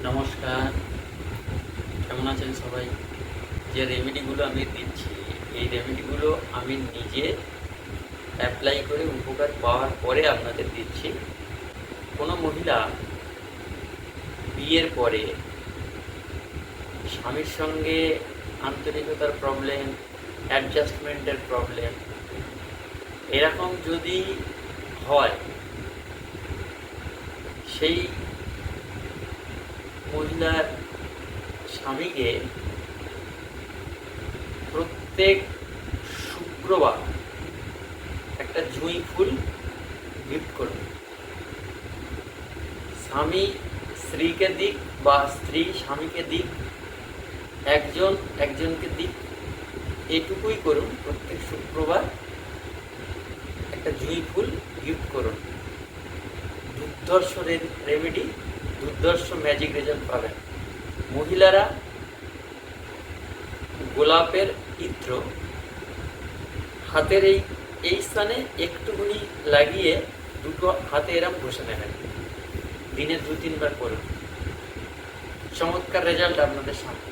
নমস্কার, কেমন আছেন সবাই? যে রেমেডিগুলো আমি দিচ্ছি, এই রেমেডিগুলো আমি নিজে অ্যাপ্লাই করে উপকার পাওয়ার পরে আপনাদের দিচ্ছি। কোনো মহিলা বিয়ের পরে স্বামীর সঙ্গে আন্তরিকতার প্রবলেম, অ্যাডজাস্টমেন্টের প্রবলেম এরকম যদি হয়, সেই মহিলার স্বামীকে প্রত্যেক শুক্রবার একটা জুঁই ফুল গিফট করুন। স্বামী স্ত্রীকে দিক বা স্ত্রী স্বামীকে দিক, একজন একজনকে দিক, এটুকুই করুন। প্রত্যেক শুক্রবার একটা জুঁই ফুল গিফট করুন। দুর্ধর্ষ রেমেডি, দুর্ধর্ষ ম্যাজিক রেজাল্ট পাবেন। মহিলারা গোলাপের ইত্র হাতের এই স্থানে একটুখানি লাগিয়ে দুটো হাতে এরম বসে নেবেন। দিনে 2-3 বার করুন। চমৎকার রেজাল্ট আপনাদের সামনে।